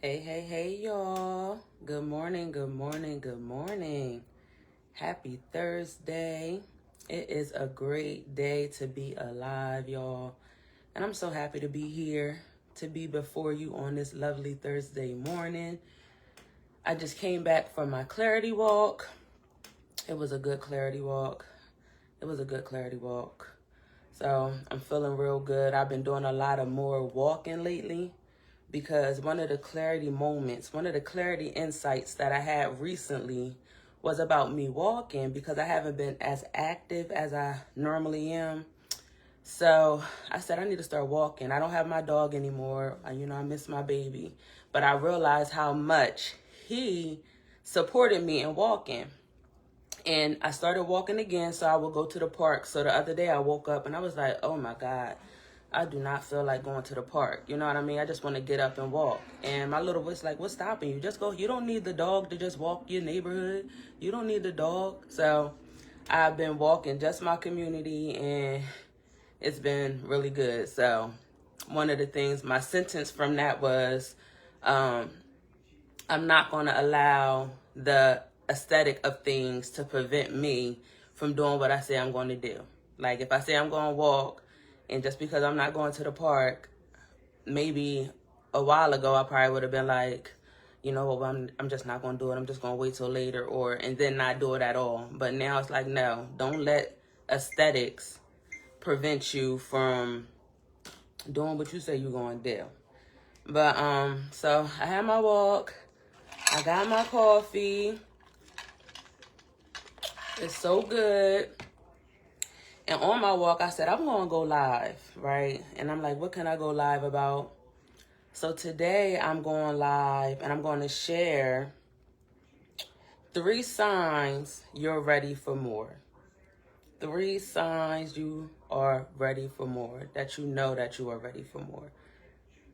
Hey, y'all. Good morning, good morning, good morning. Happy Thursday. It is a great day to be alive, y'all. And I'm so happy to be here, to be before you on this lovely Thursday morning. I just came back from my clarity walk. It was a good clarity walk. So I'm feeling real good. I've been doing a lot of more walking lately, because one of the clarity insights that I had recently was about me walking, because I haven't been as active as I normally am. So I said, I need to start walking. I don't have my dog anymore. I miss my baby. But I realized how much he supported me in walking. And I started walking again, so I would go to the park. So the other day I woke up and I was like, oh my God, I do not feel like going to the park. You know what I mean? I just want to get up and walk. And my little voice like, what's stopping you? Just go. You don't need the dog to just walk your neighborhood. You don't need the dog. So I've been walking just my community, and it's been really good. So one of the things, my sentence from that was, I'm not going to allow the aesthetic of things to prevent me from doing what I say I'm going to do. Like if I say I'm going to walk, and just because I'm not going to the park, maybe a while ago I probably would have been like, I'm just not going to do it. I'm just going to wait till later, and then not do it at all. But now it's like, no, don't let aesthetics prevent you from doing what you say you're going to do. But so I had my walk. I got my coffee. It's so good. And on my walk, I said, I'm going to go live, right? And I'm like, what can I go live about? So today I'm going live and I'm going to share 3 signs you're ready for more. 3 signs you are ready for more, that you know that you are ready for more.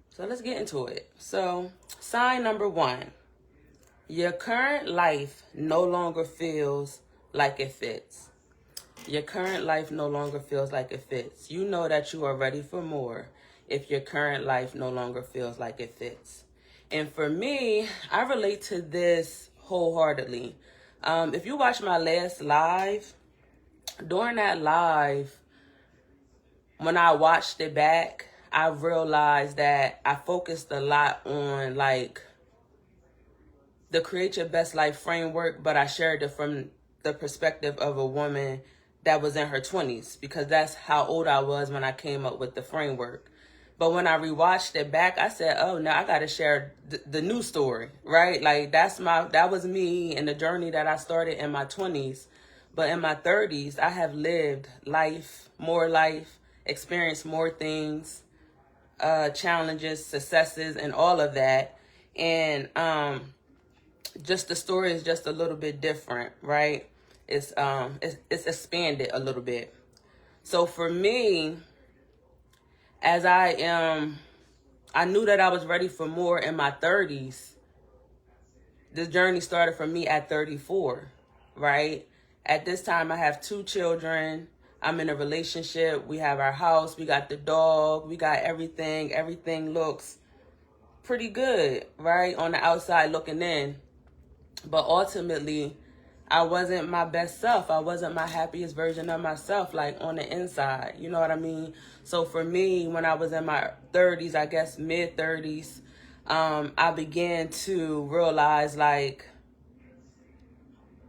So let's get into it. So sign number 1, your current life no longer feels like it fits. Your current life no longer feels like it fits. You know that you are ready for more if your current life no longer feels like it fits. And for me, I relate to this wholeheartedly. If you watch my last live, during that live, when I watched it back, I realized that I focused a lot on like the Create Your Best Life framework, but I shared it from the perspective of a woman that was in her 20s, because that's how old I was when I came up with the framework. But when I rewatched it back, I said, oh, now I got to share the new story, right? Like that was me and the journey that I started in my 20s. But in my 30s, I have lived life, experienced more things, challenges, successes, and all of that. And just the story is just a little bit different, right? It's expanded a little bit. So for me, as I knew that I was ready for more in my 30s. This journey started for me at 34, right? At this time, I have 2 children. I'm in a relationship. We have our house. We got the dog. We got everything. Everything looks pretty good, right? On the outside looking in. But ultimately, I wasn't my best self. I wasn't my happiest version of myself, like on the inside. You know what I mean? So for me, when I was in my 30s, I guess mid 30s, I began to realize like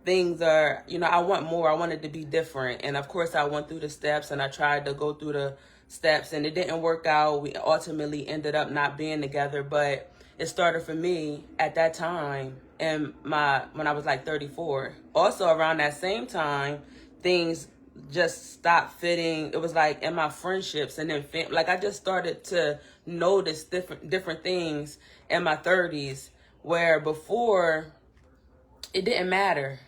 things are, I want more. I wanted to be different. And of course, I went through the steps and I tried to go through the steps and it didn't work out. We ultimately ended up not being together, but it started for me at that time when I was like 34. Also around that same time, things just stopped fitting. It was like in my friendships and then like I just started to notice different things in my 30s where before it didn't matter.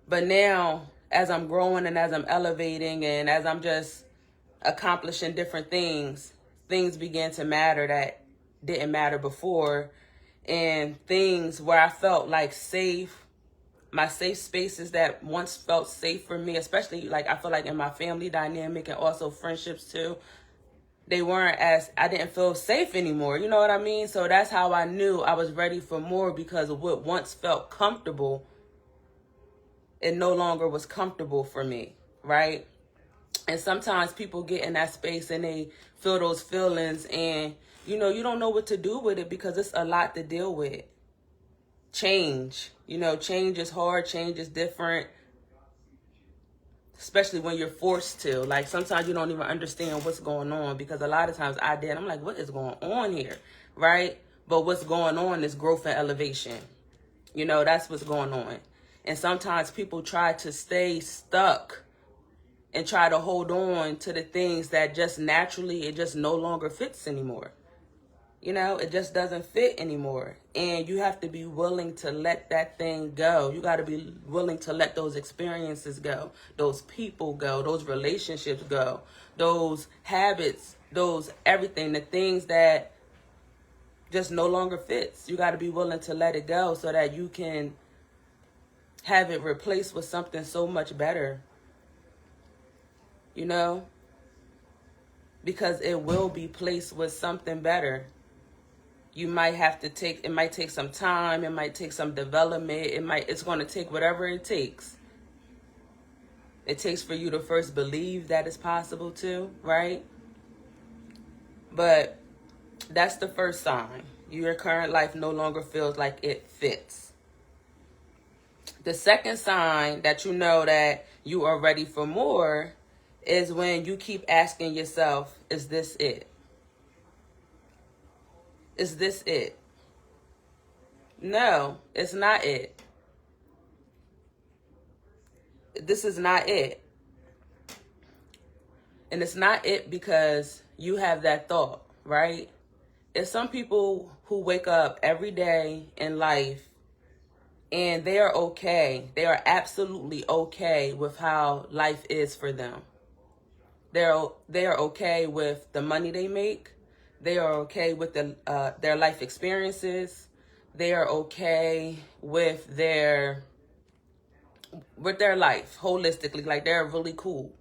But now as I'm growing and as I'm elevating and as I'm just accomplishing different things began to matter that didn't matter before. And things where I felt like safe, my safe spaces that once felt safe for me, especially like I feel like in my family dynamic and also friendships too, I didn't feel safe anymore. You know what I mean? So that's how I knew I was ready for more, because of what once felt comfortable, it no longer was comfortable for me, right? And sometimes people get in that space and they feel those feelings, and you don't know what to do with it, because it's a lot to deal with. Change, change is hard, change is different, especially when you're forced to. Like, sometimes you don't even understand what's going on, because a lot of times I did. I'm like, what is going on here, right? But what's going on is growth and elevation. That's what's going on. And sometimes people try to stay stuck and try to hold on to the things that just naturally, it just no longer fits anymore. It just doesn't fit anymore. And you have to be willing to let that thing go. You got to be willing to let those experiences go, those people go, those relationships go, those habits, those everything, the things that just no longer fits. You got to be willing to let it go so that you can have it replaced with something so much better. Because it will be placed with something better. You might have to it might take some time, it might take some development, it's going to take whatever it takes. It takes for you to first believe that it's possible too, right? But that's the first sign. Your current life no longer feels like it fits. The second sign that you know that you are ready for more is when you keep asking yourself, is this it? Is this it? No, it's not it. This is not it. And it's not it because you have that thought, right? It's some people who wake up every day in life and they are okay. They are absolutely okay with how life is for them. They are okay with the money they make. They are okay with their life experiences. They are okay with their life holistically. Like, they're really cool.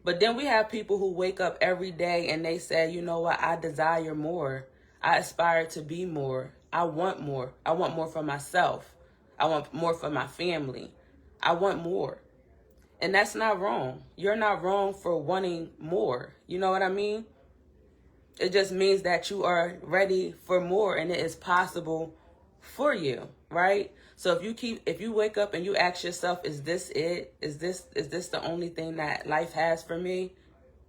But then we have people who wake up every day and they say, you know what, I desire more. I aspire to be more. I want more. I want more for myself. I want more for my family. I want more. And that's not wrong. You're not wrong for wanting more. You know what I mean? It just means that you are ready for more and it is possible for you, right? So if you wake up and you ask yourself, is this it? Is this the only thing that life has for me?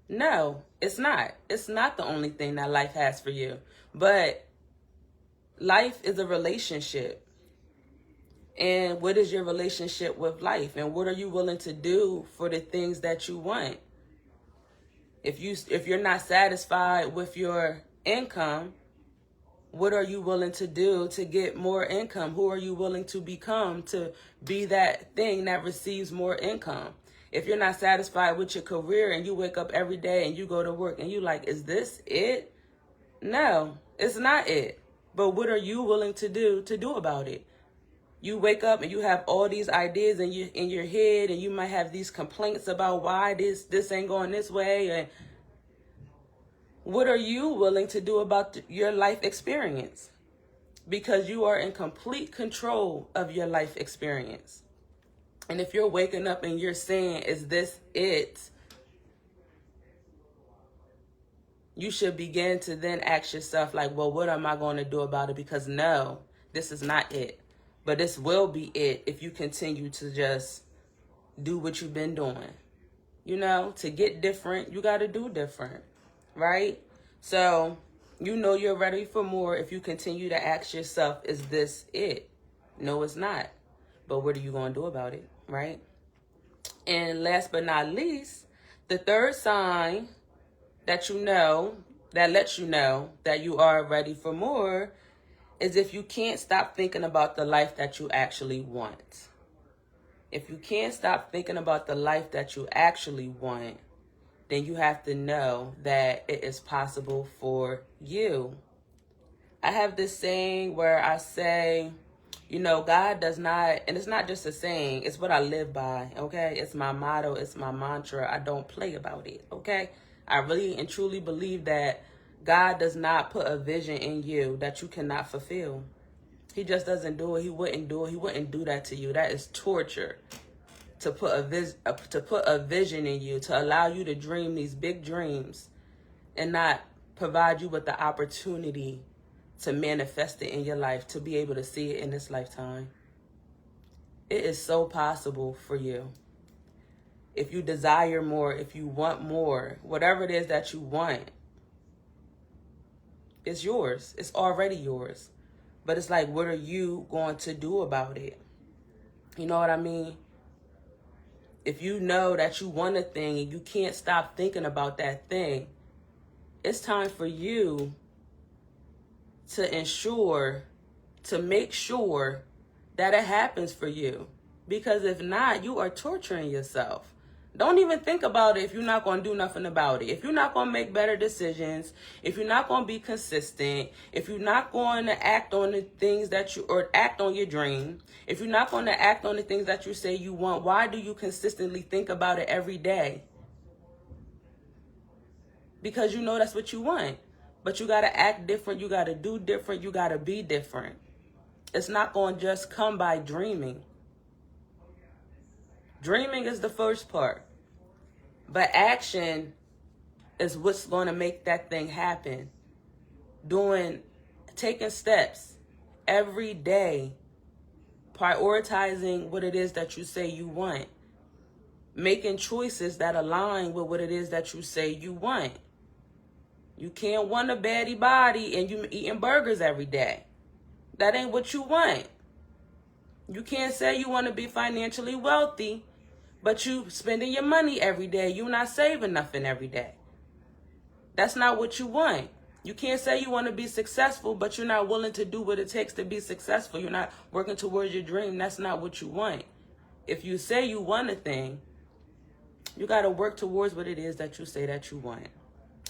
No, it's not. It's not the only thing that life has for you. But life is a relationship. And what is your relationship with life? And what are you willing to do for the things that you want? If you're not satisfied with your income, what are you willing to do to get more income? Who are you willing to become to be that thing that receives more income? If you're not satisfied with your career and you wake up every day and you go to work and you like, is this it? No, it's not it. But what are you willing to do about it? You wake up and you have all these ideas in your head, and you might have these complaints about why this ain't going this way. And what are you willing to do about your life experience? Because you are in complete control of your life experience. And if you're waking up and you're saying, is this it? You should begin to then ask yourself, like, well, what am I going to do about it? Because no, this is not it. But this will be it if you continue to just do what you've been doing. To get different, you got to do different, right? So, you're ready for more if you continue to ask yourself, is this it? No, it's not. But what are you going to do about it, right? And last but not least, the third sign that that lets you know that you are ready for more is if you can't stop thinking about the life that you actually want. If you can't stop thinking about the life that you actually want, then you have to know that it is possible for you. I have this saying where I say, God does not, and it's not just a saying, it's what I live by, okay? It's my motto, it's my mantra. I don't play about it, okay? I really and truly believe that God does not put a vision in you that you cannot fulfill. He just doesn't do it. He wouldn't do it. He wouldn't do that to you. That is torture. To put a vision in you, to allow you to dream these big dreams and not provide you with the opportunity to manifest it in your life, to be able to see it in this lifetime. It is so possible for you. If you desire more, if you want more, whatever it is that you want, it's yours. It's already yours. But it's like, what are you going to do about it? You know what I mean? If you know that you want a thing and you can't stop thinking about that thing, it's time for you to make sure that it happens for you. Because if not, you are torturing yourself. Don't even think about it if you're not going to do nothing about it. If you're not going to make better decisions, if you're not going to be consistent, if you're not going to act on the things or act on your dream, if you're not going to act on the things that you say you want, why do you consistently think about it every day? Because you know that's what you want. But you got to act different. You got to do different. You got to be different. It's not going to just come by dreaming. Dreaming is the first part. But action is what's going to make that thing happen. Taking steps every day. Prioritizing what it is that you say you want. Making choices that align with what it is that you say you want. You can't want a baddie body and you eating burgers every day. That ain't what you want. You can't say you want to be financially wealthy, but you spending your money every day. You're not saving nothing every day. That's not what you want. You can't say you want to be successful, but you're not willing to do what it takes to be successful. You're not working towards your dream. That's not what you want. If you say you want a thing, you got to work towards what it is that you say that you want.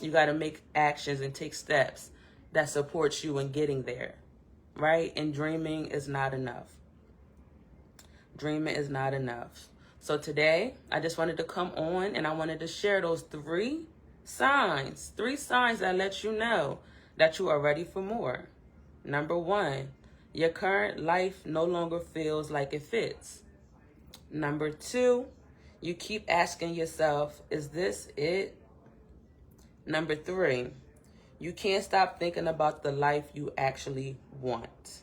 You got to make actions and take steps that supports you in getting there, right? And dreaming is not enough. Dreaming is not enough. So today, I just wanted to come on and I wanted to share those three signs that let you know that you are ready for more. Number one, your current life no longer feels like it fits. Number two, you keep asking yourself, is this it? Number three, you can't stop thinking about the life you actually want.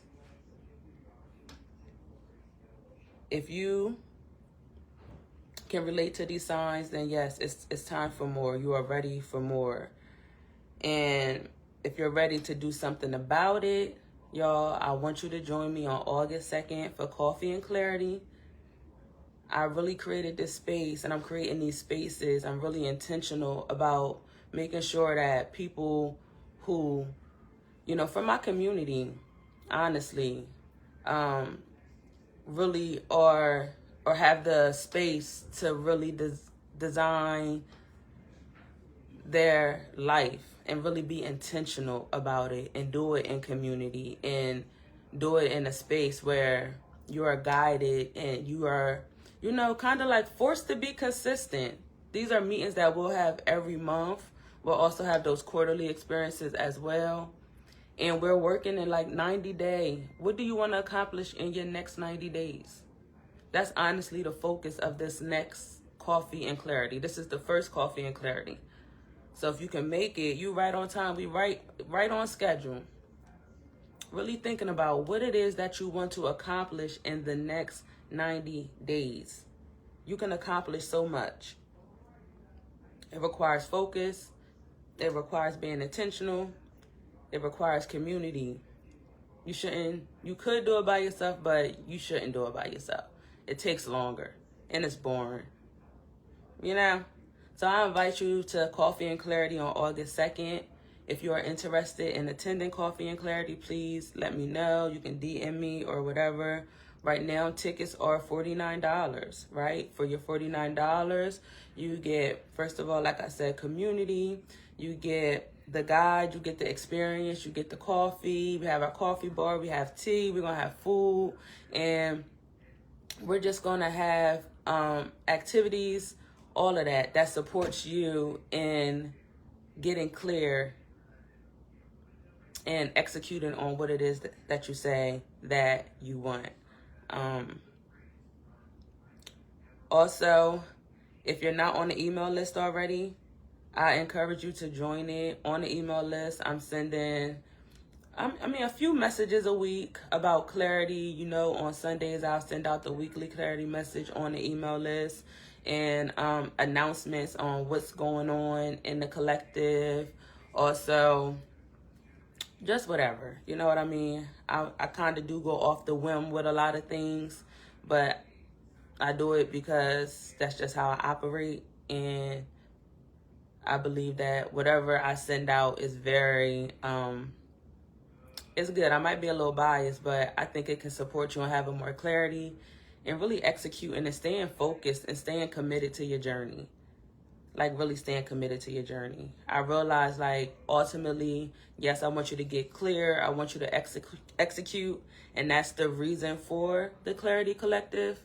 If you can relate to these signs, then yes, it's time for more. You are ready for more. And if you're ready to do something about it, y'all, I want you to join me on August 2nd for Coffee and Clarity. I really created this space and I'm creating these spaces. I'm really intentional about making sure that people who, from my community, honestly, really are or have the space to really design their life and really be intentional about it and do it in community and do it in a space where you are guided and you are, kind of like forced to be consistent. These are meetings that we'll have every month. We'll also have those quarterly experiences as well. And we're working in like 90 days. What do you want to accomplish in your next 90 days? That's honestly the focus of this next Coffee and Clarity. This is the first Coffee and Clarity. So if you can make it, you right on time. We right on schedule. Really thinking about what it is that you want to accomplish in the next 90 days. You can accomplish so much. It requires focus. It requires being intentional. It requires community. You could do it by yourself, but you shouldn't do it by yourself. It takes longer and it's boring. So I invite you to Coffee and Clarity on August 2nd. If you are interested in attending Coffee and Clarity, please let me know. You can DM me or whatever. Right now, tickets are $49, right? For your $49, you get, first of all, like I said, community. You get the guide, you get the experience, you get the coffee. We have our coffee bar, we have tea, we're going to have food. And we're just going to have activities, all of that supports you in getting clear and executing on what it is that you say that you want. Also, if you're not on the email list already, I encourage you to join it. On the email list, I'm sending a few messages a week about clarity. You know, on Sundays, I'll send out the weekly clarity message on the email list, and announcements on what's going on in the collective. Also, just whatever, you know what I mean? I kind of do go off the whim with a lot of things, but I do it because that's just how I operate, and I believe that whatever I send out is very, it's good. I might be a little biased, but I think it can support you in having more clarity and really executing and staying focused and staying committed to your journey. Like, really staying committed to your journey. I realize, like, ultimately, yes, I want you to get clear. I want you to execute, and that's the reason for the Clarity Collective.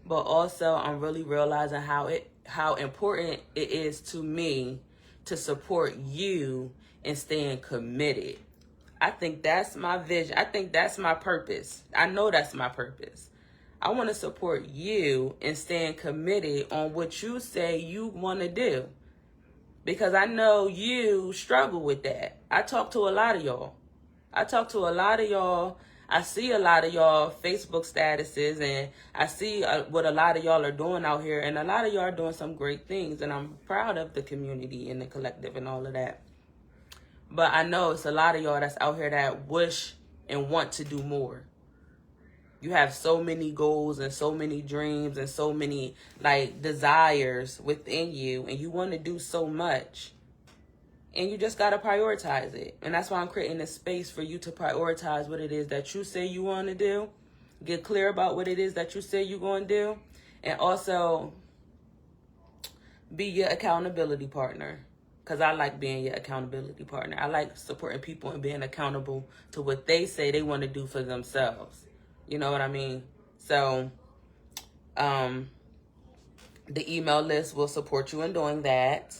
But also, I'm really realizing how important it is to me to support you in staying committed. I think that's my vision. I think that's my purpose. I know that's my purpose. I want to support you in staying committed on what you say you want to do. Because I know you struggle with that. I talk to a lot of y'all. I see a lot of y'all Facebook statuses, and I see what a lot of y'all are doing out here. And a lot of y'all are doing some great things. And I'm proud of the community and the collective and all of that. But I know it's a lot of y'all that's out here that wish and want to do more. You have so many goals and so many dreams and so many like desires within you, and you want to do so much, and you just got to prioritize it. And that's why I'm creating this space for you to prioritize what it is that you say you want to do, get clear about what it is that you say you're going to do, and also be your accountability partner. Because I like being your accountability partner. I like supporting people and being accountable to what they say they want to do for themselves. You know what I mean? So, the email list will support you in doing that.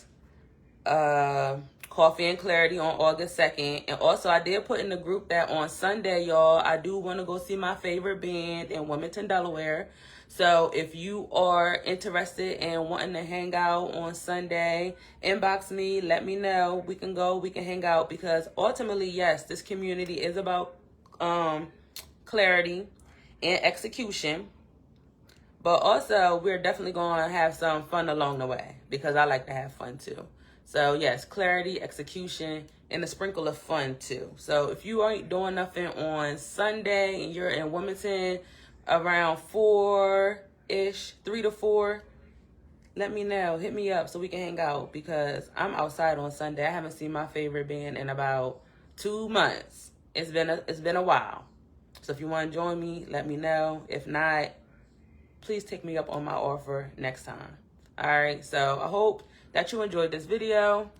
Coffee and Clarity on August 2nd. And also, I did put in the group that on Sunday, y'all, I do want to go see my favorite band in Wilmington, Delaware. So if you are interested in wanting to hang out on Sunday, inbox me, let me know. We can go, we can hang out, because ultimately, yes, this community is about clarity and execution. But also, we're definitely going to have some fun along the way, because I like to have fun too. So yes, clarity, execution, and a sprinkle of fun too. So if you ain't doing nothing on Sunday and you're in Wilmington around 4-ish, 3 to 4, let me know. Hit me up so we can hang out, because I'm outside on Sunday. I haven't seen my favorite band in about 2 months. It's been a while. So if you want to join me, let me know. If not, please take me up on my offer next time. All right. So I hope that you enjoyed this video.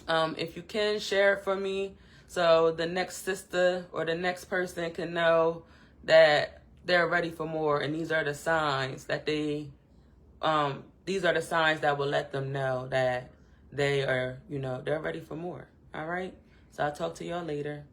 If you can, share it for me so the next sister or the next person can know that they're ready for more. And these are the signs that these are the signs that will let them know that they are, they're ready for more. All right. So I'll talk to y'all later.